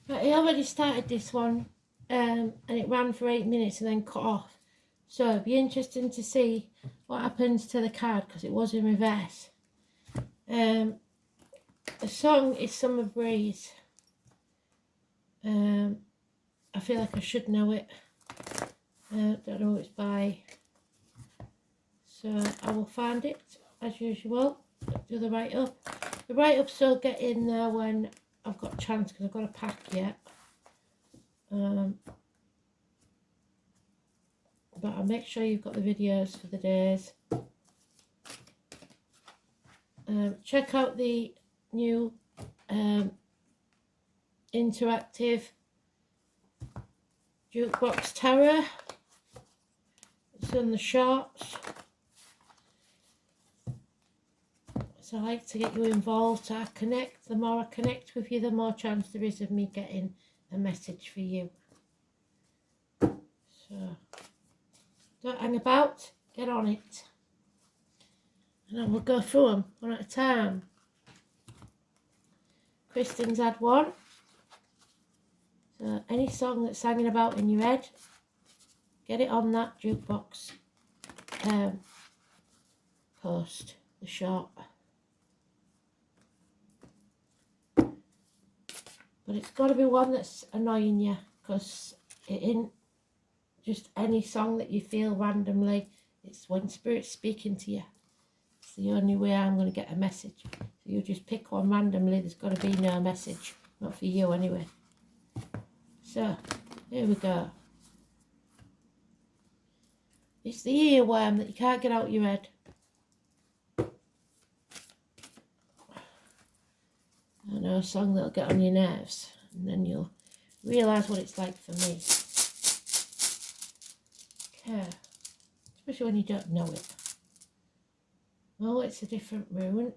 But I already started this one, and it ran for 8 minutes and then cut off. So it'd be interesting to see what happens to the card, because it was in reverse. The song is Summer Breeze. I feel like I should know it. Don't know who it's by. So I will find it as usual. Do the write-up. The write-ups will get in there when I've got a chance, because I've got a pack yet. But I'll make sure you've got the videos for the days. Check out the new interactive jukebox tarot. It's on the shorts. So I like to get you involved, so I connect. The more I connect with you, the more chance there is of me getting a message for you. So don't hang about, get on it. And I will go through them one at a time. Kristen's had one. So any song that's hanging about in your head, get it on that jukebox post, the short. But it's got to be one that's annoying you, because it isn't just any song that you feel randomly. It's when Spirit's speaking to you. It's the only way I'm going to get a message. So you just pick one randomly. There's got to be no message. Not for you anyway. So, here we go. It's the earworm that you can't get out your head. I know, a song that'll get on your nerves, and then you'll realise what it's like for me. Okay. Especially when you don't know it. Oh, it's a different rune.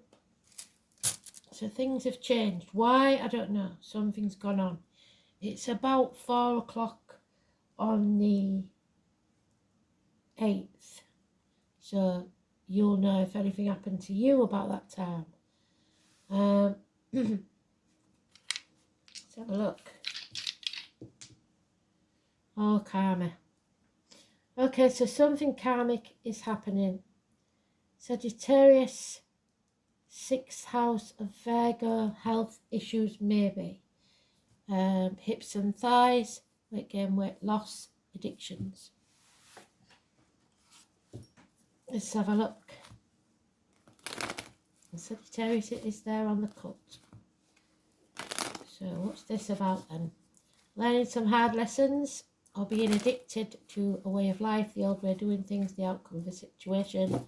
So things have changed. Why? I don't know. Something's gone on. It's about 4 o'clock on the 8th. So you'll know if anything happened to you about that time. Let's have a look. Oh, karma. Okay, so something karmic is happening. Sagittarius, 6th house of Virgo, health issues maybe. Hips and thighs, weight gain, weight loss, addictions. Let's have a look. And Sagittarius, it is there on the cut. So what's this about then? Learning some hard lessons, or being addicted to a way of life, the old way of doing things, the outcome of a situation,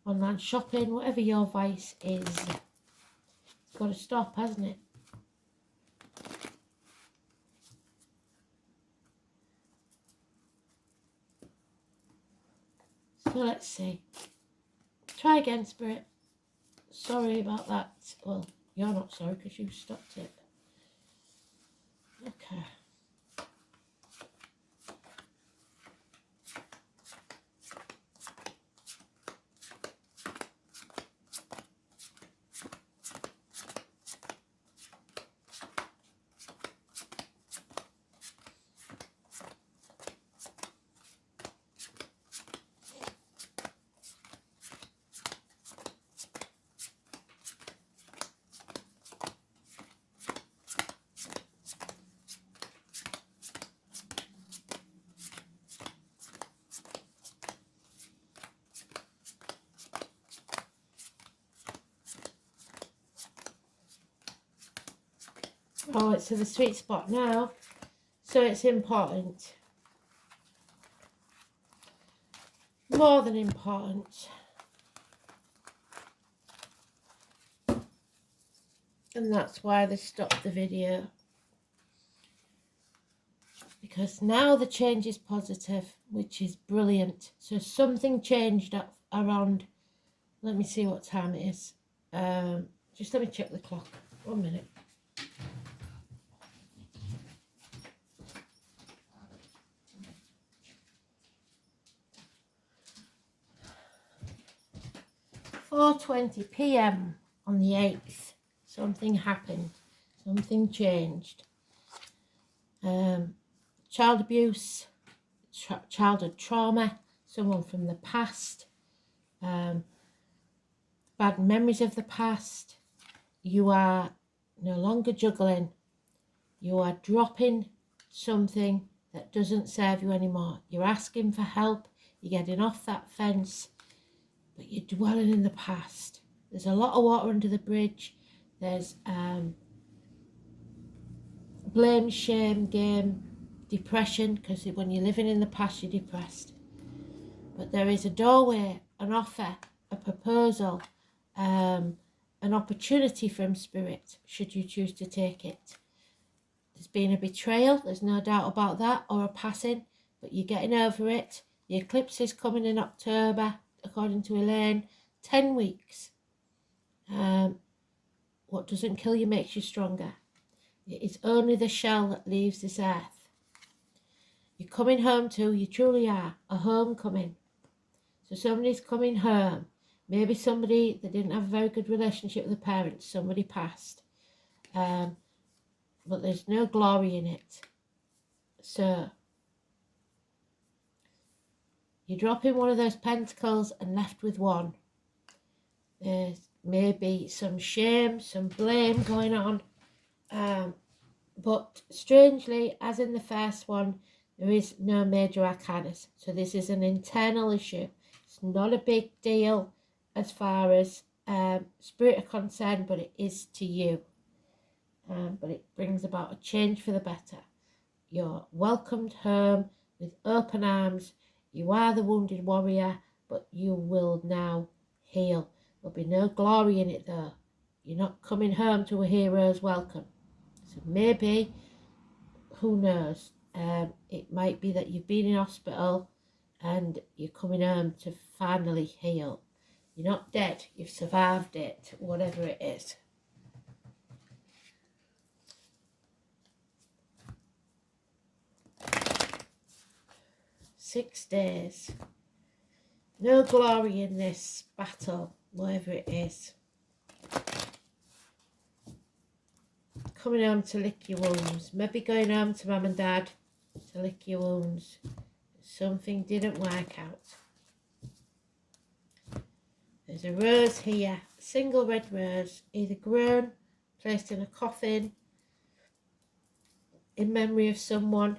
online shopping, whatever your vice is. It's got to stop, hasn't it? So let's see. Try again, Spirit. Sorry about that. Well, you're not sorry because you stopped it. Okay. Oh, it's to the sweet spot now, so it's important. More than important. And that's why they stopped the video. Because now the change is positive, which is brilliant. So something changed up around, let me see what time it is. Just let me check the clock. 1 minute. .4:20 p.m. on the 8th. Something happened. Something changed. Child abuse, childhood trauma, someone from the past, bad memories of the past. You are no longer juggling. You are dropping something that doesn't serve you anymore. You're asking for help. You're getting off that fence, but you're dwelling in the past. There's a lot of water under the bridge. There's blame, shame, game, depression, because when you're living in the past, you're depressed. But there is a doorway, an offer, a proposal, an opportunity from Spirit, should you choose to take it. There's been a betrayal, there's no doubt about that, or a passing, but you're getting over it. The eclipse is coming in October, according to Elaine. 10 weeks. What doesn't kill you makes you stronger. It is only the shell that leaves this earth. You're coming home to who you truly are, a homecoming. So somebody's coming home. Maybe somebody that didn't have a very good relationship with the parents, somebody passed. But there's no glory in it. So you're dropping one of those pentacles and left with one. There's maybe some shame, some blame going on. But strangely, as in the first one, there is no major arcanas. So this is an internal issue. It's not a big deal as far as spirit are concerned, but it is to you. But it brings about a change for the better. You're welcomed home with open arms. You are the wounded warrior, but you will now heal. There'll be no glory in it though. You're not coming home to a hero's welcome. So maybe, who knows, it might be that you've been in hospital and you're coming home to finally heal. You're not dead, you've survived it, whatever it is. Six days. No glory in this battle, whatever it is. Coming home to lick your wounds. Maybe going home to mum and dad to lick your wounds. Something didn't work out. There's a rose here, a single red rose, either grown, placed in a coffin, in memory of someone.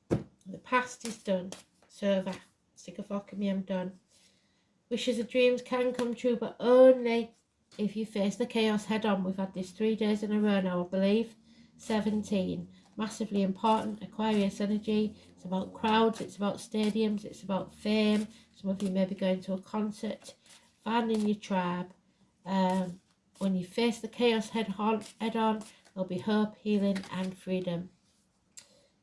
The past is done. It's over. Stick a fork in me, I'm done. Wishes and dreams can come true, but only if you face the chaos head on. We've had this 3 days in a row now, I believe. 17. Massively important. Aquarius energy. It's about crowds. It's about stadiums. It's about fame. Some of you may be going to a concert. Finding your tribe. When you face the chaos head on, there'll be hope, healing and freedom.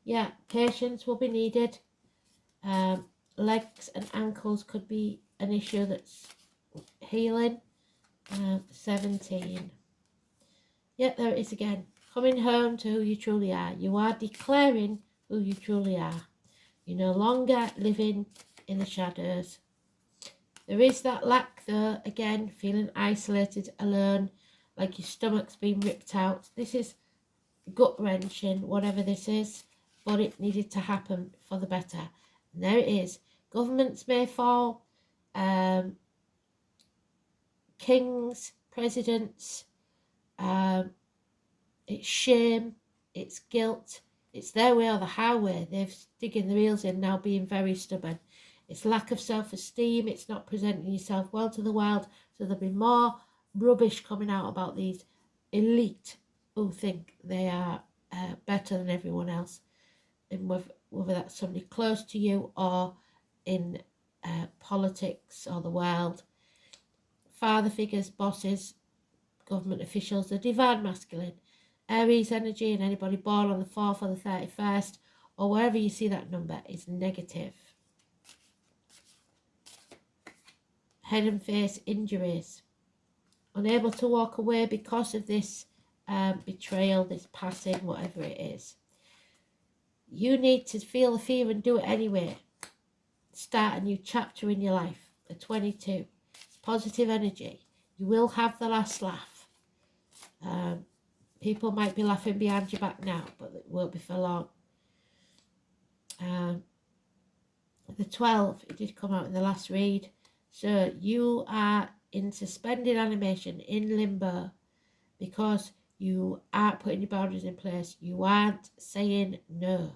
Yeah, patience will be needed. Legs and ankles could be an issue that's healing. 17. Yep, there it is again. Coming home to who you truly are. You are declaring who you truly are. You're no longer living in the shadows. There is that lack though, again, feeling isolated, alone, like your stomach's been ripped out. This is gut-wrenching, whatever this is, but it needed to happen for the better. And there it is. Governments may fall, kings, presidents, it's shame, it's guilt, it's their way or the highway. They're digging their heels in now, being very stubborn. It's lack of self-esteem, it's not presenting yourself well to the world, so there'll be more rubbish coming out about these elite who think they are better than everyone else, and whether that's somebody close to you or in politics or the world. Father figures, bosses, government officials, the divine masculine, Aries energy, and anybody born on the 4th or the 31st or wherever you see that number is negative. Head and face injuries. Unable to walk away because of this betrayal, this passing, whatever it is. You need to feel the fear and do it anyway. Start a new chapter in your life. The 22. It's positive energy. You will have the last laugh. People might be laughing behind your back now, but it won't be for long. The 12, it did come out in the last read. So you are in suspended animation, in limbo, because you aren't putting your boundaries in place. You aren't saying no.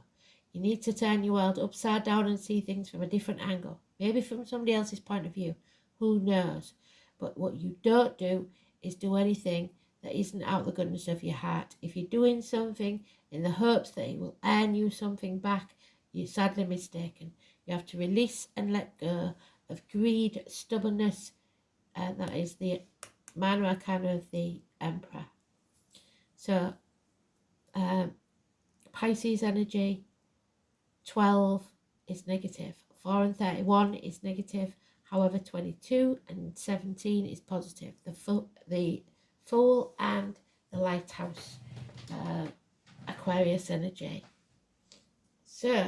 You need to turn your world upside down and see things from a different angle. Maybe from somebody else's point of view. Who knows? But what you don't do is do anything that isn't out of the goodness of your heart. If you're doing something in the hopes that it will earn you something back, you're sadly mistaken. You have to release and let go of greed, stubbornness, and that is the minor arcana of the Emperor. So, Pisces energy, 12 is negative. 4 and 31 is negative. However, 22 and 17 is positive. The Fool and the Lighthouse, Aquarius energy. So,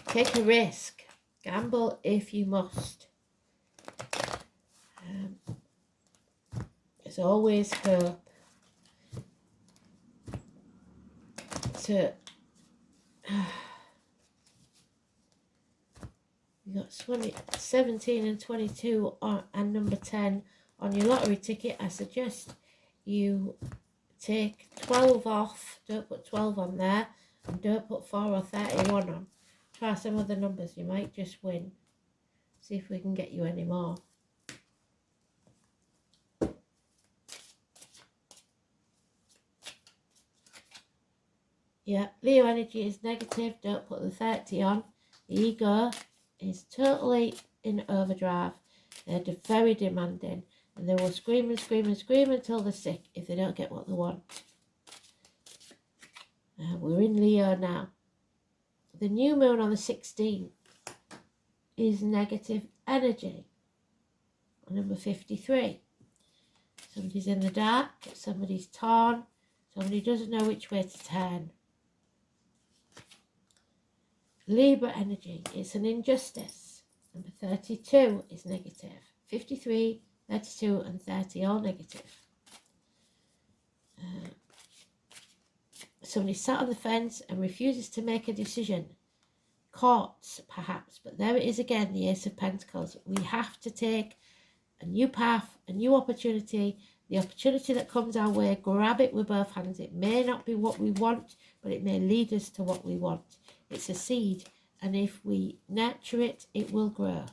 take a risk. Gamble if you must. There's always hope. So, you got 17 and 22 and number 10 on your lottery ticket. I suggest you take 12 off. Don't put 12 on there, and don't put 4 or 31 on. Try some other numbers. You might just win. See if we can get you any more. Yeah, Leo energy is negative. Don't put the 30 on. The ego is totally in overdrive. They're very demanding, and they will scream and scream and scream until they're sick if they don't get what they want. We're in Leo now. The new moon on the 16th is negative energy. Number 53. Somebody's in the dark, somebody's torn, somebody doesn't know which way to turn. Libra energy, it's an injustice. Number 32 is negative. 53, 32 and 30 all negative. Somebody sat on the fence and refuses to make a decision. Courts, perhaps, but there it is again, the Ace of Pentacles. We have to take a new path, a new opportunity, the opportunity that comes our way, grab it with both hands. It may not be what we want, but it may lead us to what we want. It's a seed, and if we nurture it, it will grow.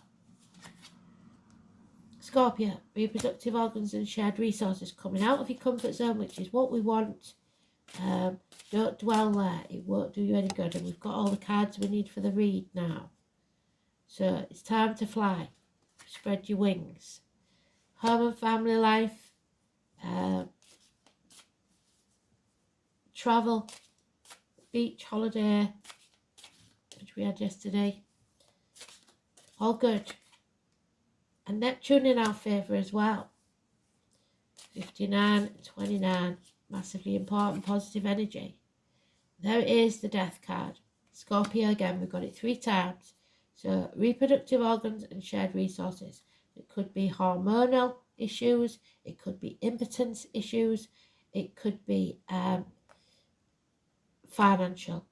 Scorpio, reproductive organs and shared resources, coming out of your comfort zone, which is what we want. Don't dwell there, it won't do you any good, and we've got all the cards we need for the read now. So it's time to fly, spread your wings. Home and family life, travel, beach holiday, which we had yesterday, all good. And Neptune in our favour as well. 59 and 29, massively important, positive energy. There it is, the death card. Scorpio again, we've got it 3 times. So reproductive organs and shared resources. It could be hormonal issues, it could be impotence issues, it could be financial.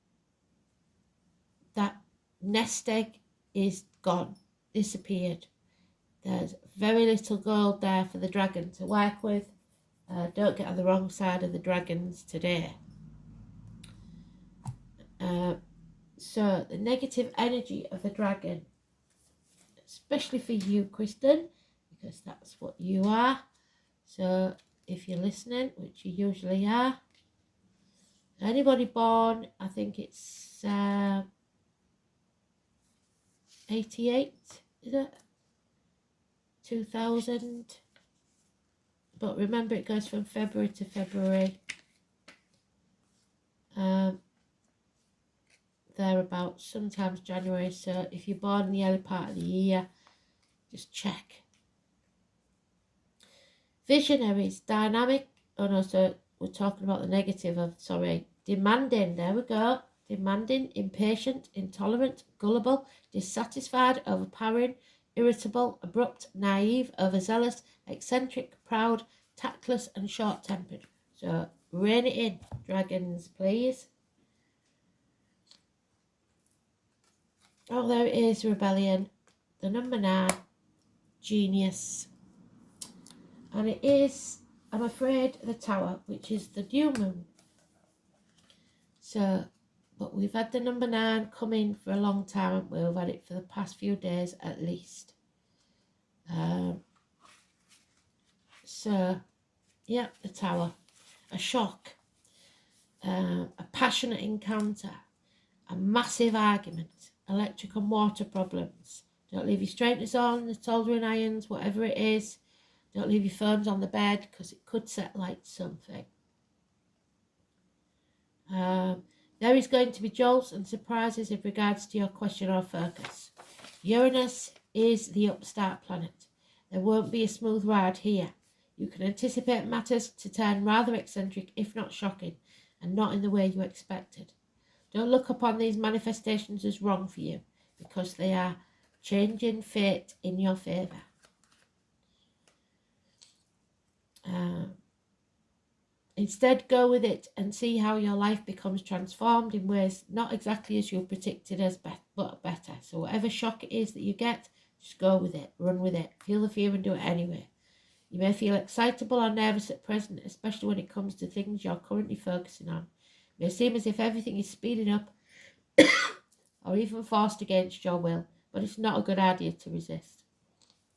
That nest egg is gone, disappeared. There's very little gold there for the dragon to work with. Don't get on the wrong side of the dragons today. So the negative energy of the dragon, especially for you, Kristen, because that's what you are. So if you're listening, which you usually are, anybody born, I think it's 88, is it? 2000. But remember, it goes from February to February. Thereabouts, sometimes January. So if you're born in the early part of the year, just check. Visionaries, dynamic. Oh no, so we're talking about the negative of, demanding. There we go. Demanding, impatient, intolerant, gullible, dissatisfied, overpowering, irritable, abrupt, naive, overzealous, eccentric, proud, tactless and short-tempered. So rein it in, dragons, please. Oh, there it is, rebellion. The number 9, genius. And it is, I'm afraid, the Tower, which is the new moon. So, but we've had the number 9 come in for a long time, haven't we? We've had it for the past few days at least. So, yeah, the Tower. A shock. A passionate encounter. A massive argument. Electric and water problems. Don't leave your straighteners on, the soldering irons, whatever it is. Don't leave your phones on the bed because it could set light something. There is going to be jolts and surprises in regards to your question or focus. Uranus is the upstart planet. There won't be a smooth ride here. You can anticipate matters to turn rather eccentric, if not shocking, and not in the way you expected. Don't look upon these manifestations as wrong for you, because they are changing fate in your favour. Instead, go with it and see how your life becomes transformed in ways not exactly as you predicted, but better. So whatever shock it is that you get, just go with it, run with it, feel the fear and do it anyway. You may feel excitable or nervous at present, especially when it comes to things you're currently focusing on. It may seem as if everything is speeding up or even forced against your will, but it's not a good idea to resist.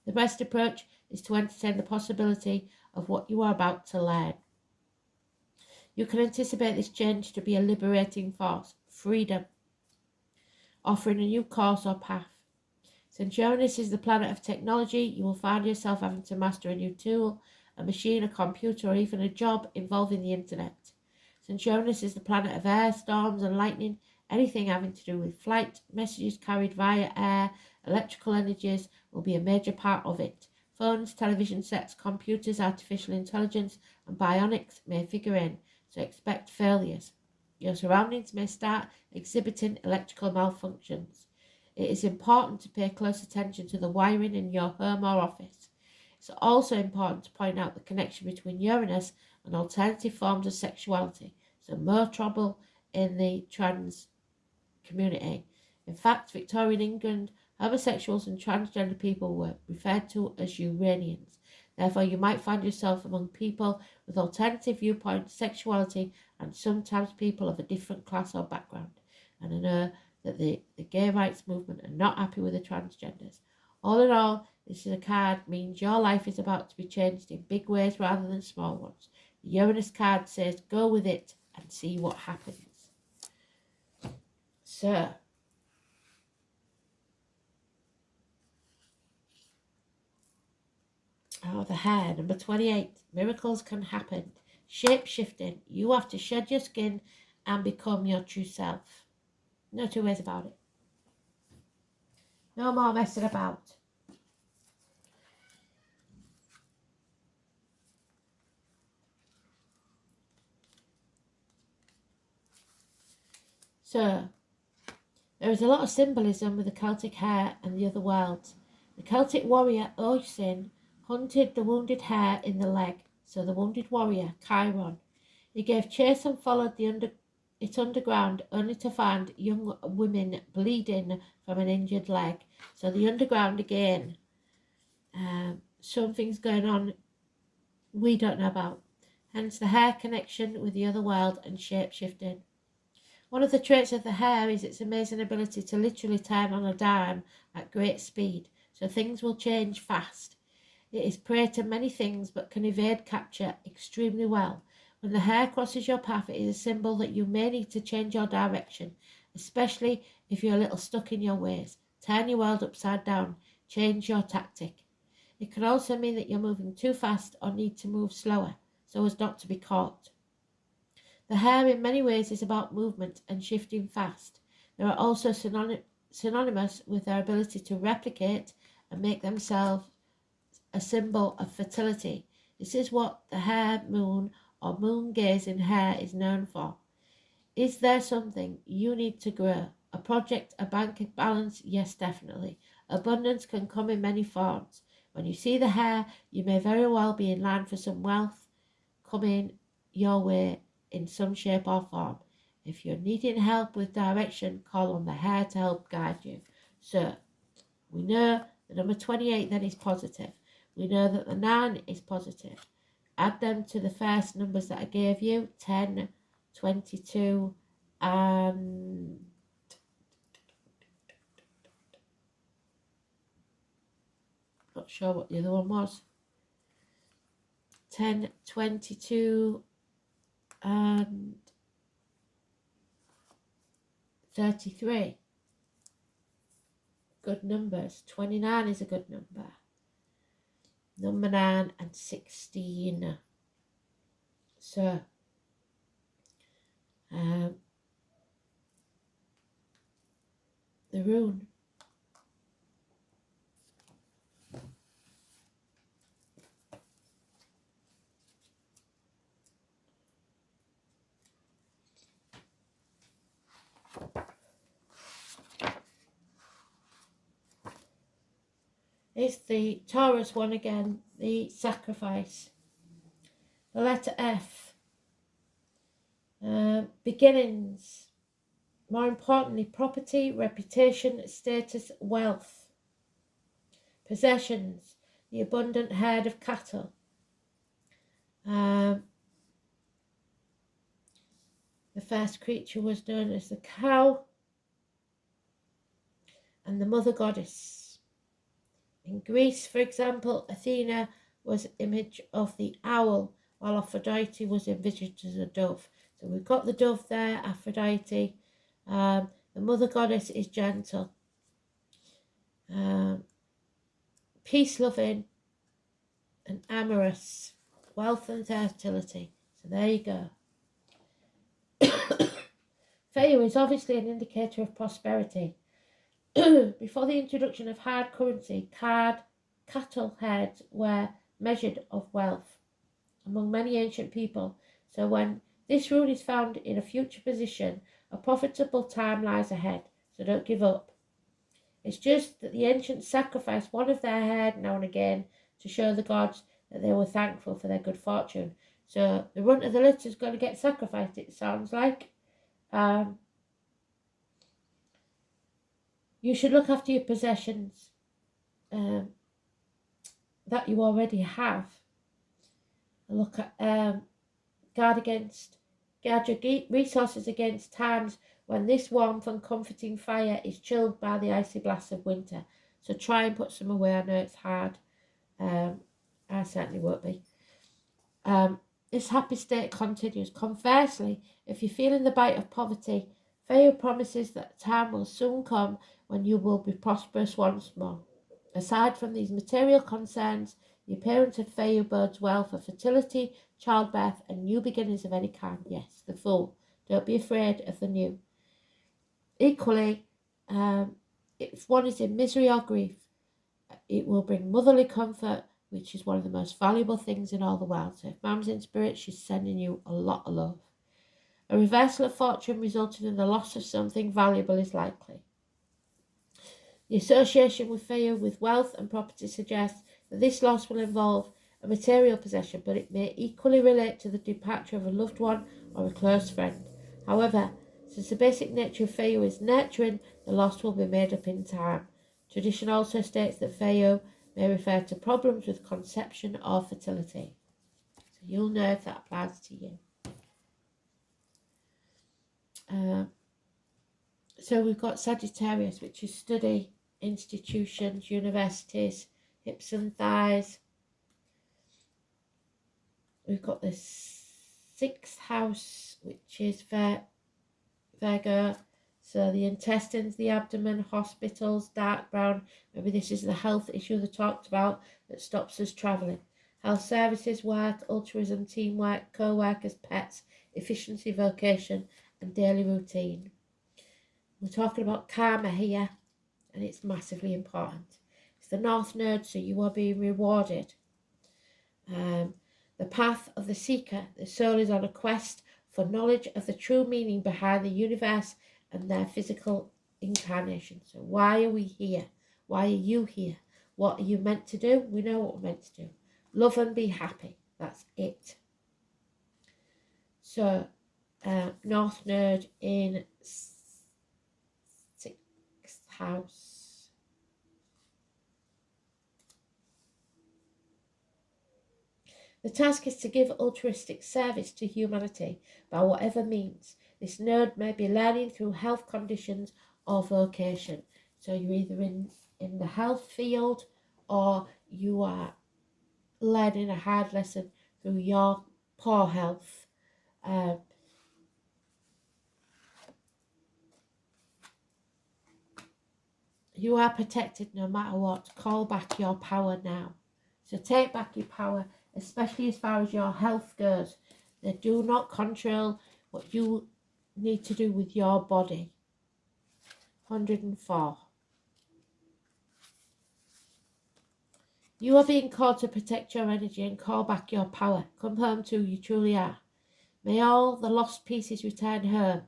The best approach is to entertain the possibility of what you are about to learn. You can anticipate this change to be a liberating force, freedom, offering a new course or path. Since Uranus is the planet of technology, you will find yourself having to master a new tool, a machine, a computer, or even a job involving the internet. Since Uranus is the planet of air, storms, and lightning, anything having to do with flight, messages carried via air, electrical energies will be a major part of it. Phones, television sets, computers, artificial intelligence, and bionics may figure in, so expect failures. Your surroundings may start exhibiting electrical malfunctions. It is important to pay close attention to the wiring in your home or office. It's also important to point out the connection between Uranus and alternative forms of sexuality, so more trouble in the trans community. In fact, Victorian England, homosexuals and transgender people were referred to as Uranians. Therefore, you might find yourself among people with alternative viewpoints, sexuality, and sometimes people of a different class or background. And I know that the gay rights movement are not happy with the transgenders. All in all, this is a card means your life is about to be changed in big ways rather than small ones. The Uranus card says go with it and see what happens. So, the hair, number 28. Miracles can happen. Shape-shifting. You have to shed your skin and become your true self. No two ways about it. No more messing about. So, there is a lot of symbolism with the Celtic hare and the other worlds. The Celtic warrior Oisin hunted the wounded hare in the leg, so the wounded warrior, Chiron. He gave chase and followed it underground, only to find young women bleeding from an injured leg. So the underground again, something's going on we don't know about. Hence the hare connection with the other world and shape-shifting. One of the traits of the hare is its amazing ability to literally turn on a dime at great speed, so things will change fast. It is prey to many things but can evade capture extremely well. When the hare crosses your path, it is a symbol that you may need to change your direction, especially if you're a little stuck in your ways. Turn your world upside down, change your tactic. It can also mean that you're moving too fast or need to move slower, so as not to be caught. The hare in many ways is about movement and shifting fast. They are also synonymous with their ability to replicate and make themselves a symbol of fertility. This is what the hare moon or moon gazing hare is known for. Is there something you need to grow? A project, a bank balance? Yes, definitely. Abundance can come in many forms. When you see the hare, you may very well be in line for some wealth coming your way in some shape or form. If you're needing help with direction, call on the hare to help guide you. So we know the number 28 then is positive. We know that the 9 is positive. Add them to the first numbers that I gave you, 10, 22, and not sure what the other one was. 10, 22, and 33. Good numbers. 29 is a good number. Number 9 and 16. So, the rune. It's the Taurus one again, the sacrifice. The letter F. Beginnings. More importantly, property, reputation, status, wealth. Possessions. The abundant herd of cattle. The first creature was known as the cow and the mother goddess. In Greece, for example, Athena was image of the owl, while Aphrodite was envisaged as a dove. So we've got the dove there, Aphrodite. The mother goddess is gentle, peace-loving, and amorous, wealth and fertility. So there you go. Fire is obviously an indicator of prosperity. Before the introduction of hard currency, cattle heads were measured of wealth among many ancient people. So when this rule is found in a future position, a profitable time lies ahead. So don't give up. It's just that the ancients sacrificed one of their herd now and again to show the gods that they were thankful for their good fortune. So the runt of the litter is going to get sacrificed, it sounds like. You should look after your possessions that you already have. Look at guard your resources against times when this warmth and comforting fire is chilled by the icy blasts of winter. So try and put some away. I know it's hard. I certainly won't be. This happy state continues. Conversely, if you're feeling the bite of poverty, Feo promises that time will soon come when you will be prosperous once more. Aside from these material concerns, the appearance of Feo bodes well for fertility, childbirth, and new beginnings of any kind. Yes, the Fool. Don't be afraid of the new. Equally, if one is in misery or grief, it will bring motherly comfort, which is one of the most valuable things in all the world. So if Mum's in spirit, she's sending you a lot of love. A reversal of fortune resulting in the loss of something valuable is likely. The association with Feo with wealth and property suggests that this loss will involve a material possession, but it may equally relate to the departure of a loved one or a close friend. However, since the basic nature of Feo is nurturing, the loss will be made up in time. Tradition also states that Feo may refer to problems with conception or fertility. So you'll know if that applies to you. So we've got Sagittarius, which is study, institutions, universities, hips and thighs. We've got the 6th house, which is Virgo. So the intestines, the abdomen, hospitals, dark brown. Maybe this is the health issue they talked about that stops us travelling. Health services, work, altruism, teamwork, co-workers, pets, efficiency, vocation, and daily routine. We're talking about karma here, and it's massively important. It's the North Node, so you are being rewarded. The path of the seeker. The soul is on a quest for knowledge of the true meaning behind the universe and their physical incarnation. So why are we here? Why are you here? What are you meant to do? We know what we're meant to do. Love and be happy. That's it. So, North Node in 6th house. The task is to give altruistic service to humanity by whatever means. This node may be learning through health conditions or vocation. So you're either in the health field, or you are learning a hard lesson through your poor health. You are protected no matter what. Call back your power now. So take back your power, especially as far as your health goes. They do not control what you need to do with your body. 104. You are being called to protect your energy and call back your power. Come home to who you truly are. May all the lost pieces return home.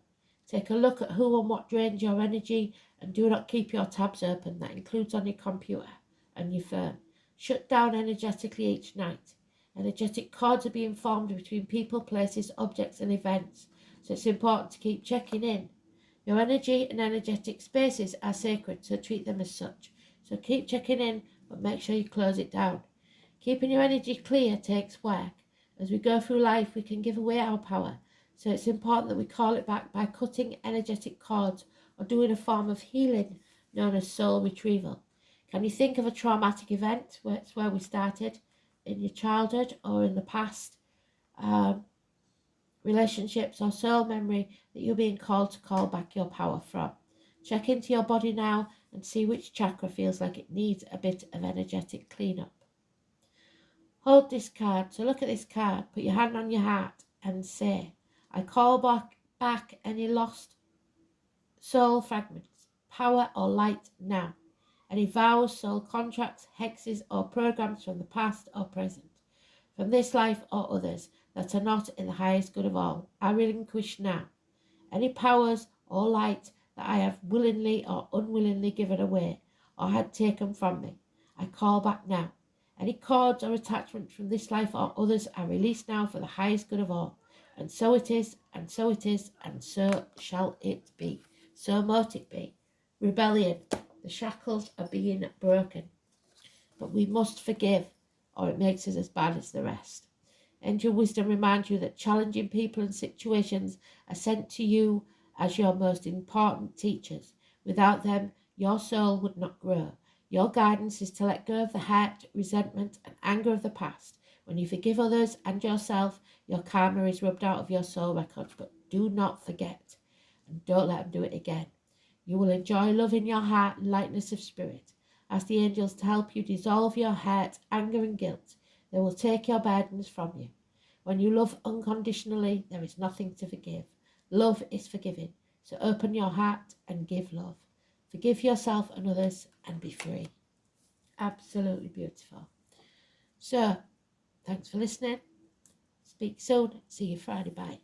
Take a look at who and what drains your energy, and do not keep your tabs open. That includes on your computer and your phone. Shut down energetically each night. Energetic cords are being formed between people, places, objects and events. So it's important to keep checking in. Your energy and energetic spaces are sacred, so treat them as such. So keep checking in, but make sure you close it down. Keeping your energy clear takes work. As we go through life, we can give away our power. So it's important that we call it back by cutting energetic cords or doing a form of healing known as soul retrieval. Can you think of a traumatic event where we started in your childhood or in the past? Relationships or soul memory that you're being called to call back your power from. Check into your body now and see which chakra feels like it needs a bit of energetic cleanup. Hold this card. So look at this card. Put your hand on your heart and say, I call back any lost soul fragments, power or light now. Any vows, soul contracts, hexes or programs from the past or present, from this life or others that are not in the highest good of all, I relinquish now. Any powers or light that I have willingly or unwillingly given away or had taken from me, I call back now. Any cords or attachments from this life or others are released now for the highest good of all. And so it is, and so it is, and so shall it be. So mote it be. Rebellion. The shackles are being broken. But we must forgive, or it makes us as bad as the rest. Angel wisdom reminds you that challenging people and situations are sent to you as your most important teachers. Without them, your soul would not grow. Your guidance is to let go of the hurt, resentment, and anger of the past. When you forgive others and yourself, your karma is rubbed out of your soul records. But do not forget, and don't let them do it again. You will enjoy love in your heart and lightness of spirit. Ask the angels to help you dissolve your hurt, anger, and guilt. They will take your burdens from you. When you love unconditionally, there is nothing to forgive. Love is forgiving. So open your heart and give love. Forgive yourself and others and be free. Absolutely beautiful. So, thanks for listening. Speak soon. See you Friday. Bye.